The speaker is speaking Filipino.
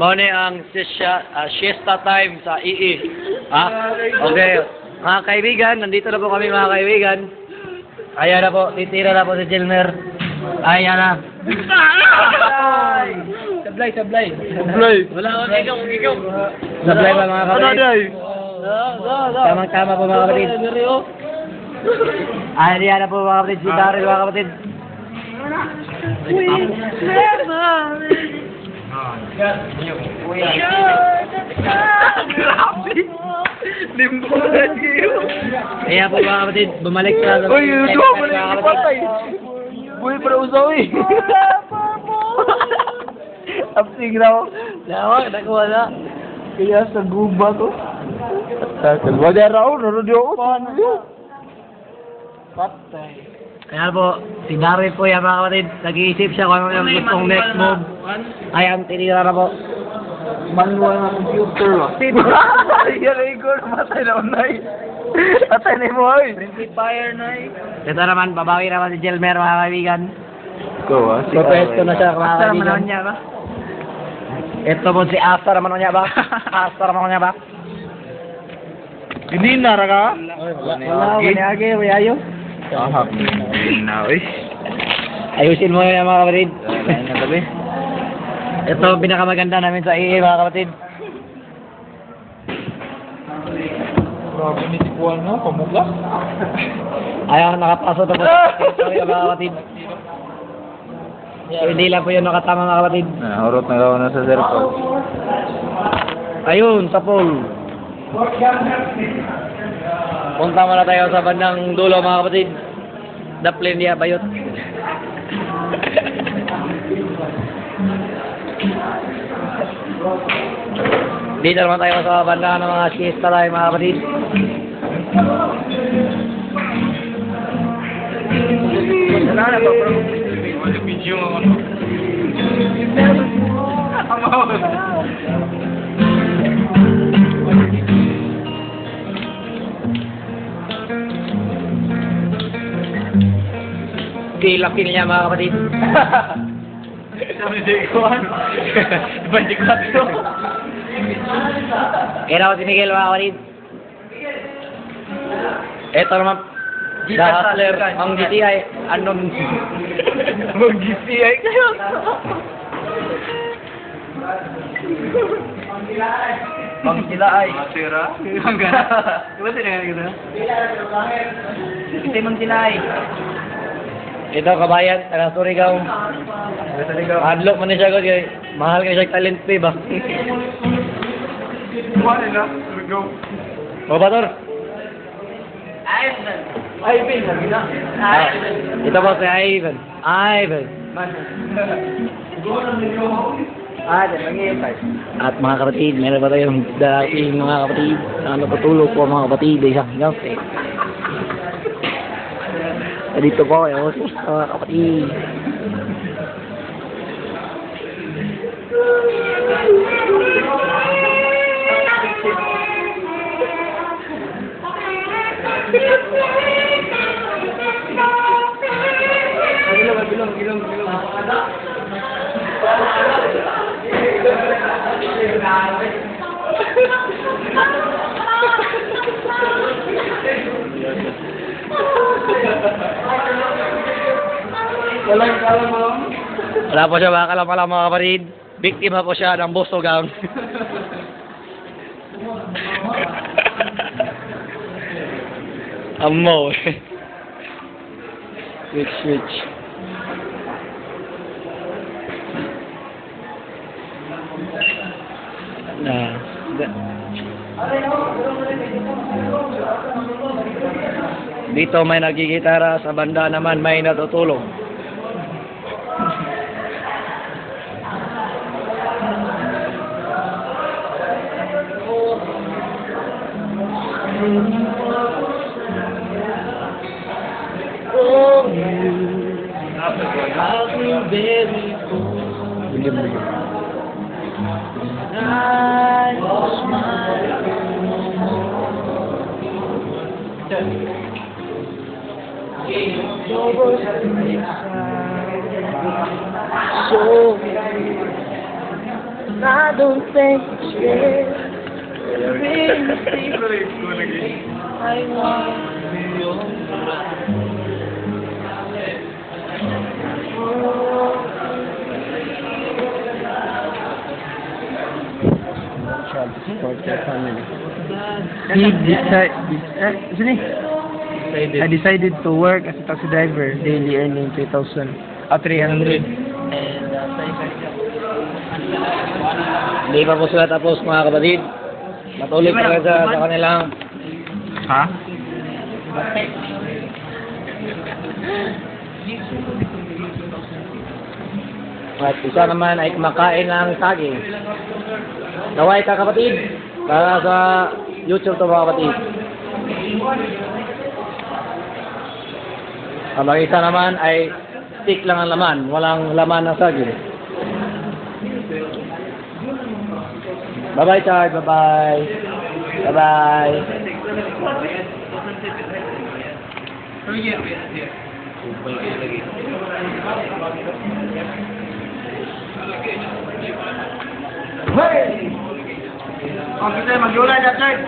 Muna ang siesta time sa II. Ha? Okay. Mga kaibigan, nandito na po kami mga kaibigan. Ayan na po, titira na po si Jelmer. Ayan na. Sablay. Wala ko, ikaw. Sablay ba mga kapatid? Tamang-tama po mga kapatid. Ayan na po mga kapatid, si Daryl mga kapatid. Limbo na niyo. Ayan po mga kapatid, bumalik sa... Uy, ito mo na yung patay. Uy, para usaw eh. Apsing raw. Lawak, nakuha na. Kaya sa guba to. Wala raw, naroon ako. Patay. Kaya po, si Daryl po yan mga kapatid, nag-iisip siya kung ano yung gustong next move. Ayan, tinira na po. Manual na computer. Yan ay ko, matay na unay. Patay na mo ay. Fire na ay. Ito naman, babawi naman si Jelmer mga kaibigan. Ikaw ah. Protesto na siya mga kaibigan. niya ba? Ito po si Asta naman niya ba? Asta naman niya ba? Hindi na ka? Wala, wala ayo. Ahap. Na oy. Ayusin mo yan mga kapatid. Ayun na tabi. Ito ang pinakamaganda namin sa II mga kapatid. Grabe ni Tikuan no, pamugla. Ayaw nakapasok na po sa territory mga kapatid. So, hindi lang po yun nakatama mga kapatid. Horot na gawa na sa circle. Ayun, sa pool. Punta muna tayo sa bandang dulo mga kapatid. Daplin niya, bayot. Dito naman tayo sa banda ng mga siesta tayo mga kapatid. Wala ba bro? Wala video mo ano? Laki niya mga kapatid. Sabi ni Tikuan. 24. Kaya ako si Miguel mga kapatid. Ito naman, The Hustler, ang GTI, anong... Mag-GCI kayo. Magsilaay. Masira? Diba sila ganyan? Hindi magsilaay. Ito kabayan, taga Surigao. Adlock mo na siya ko, mahal ka siya talent pay ba? Kuha nila. Go. O Bator? Ivan, sabi na. Ito po si Ivan. Ivan. At mga kapatid, meron ba tayong dating mga kapatid? Ano patulog po mga kapatid? Isang gafe. Dito po kayo, mga kapatid. Bilong. Wala po siya makakalam mga kapatid. Biktima po siya ng bustogang. Amo. Switch. Dito may nagigitara, sa banda naman may natutulog. I don't think it's fair. I want Support their family. I decided to work as a taxi driver, daily earning 3,000. 300. Hindi pa po sila tapos mga kapatid. Matuloy pa kayo sa kanilang Ha? at isa naman ay kumakain ng saging. Naway ka kapatid. Para sa YouTube to mga kapatid. Ang mag-isa naman ay stick lang ang laman. Walang laman ng saging. Bye-bye, Chard. Bye-bye. Bye-bye. Hey! Ang kita mag-yulay na, Chard.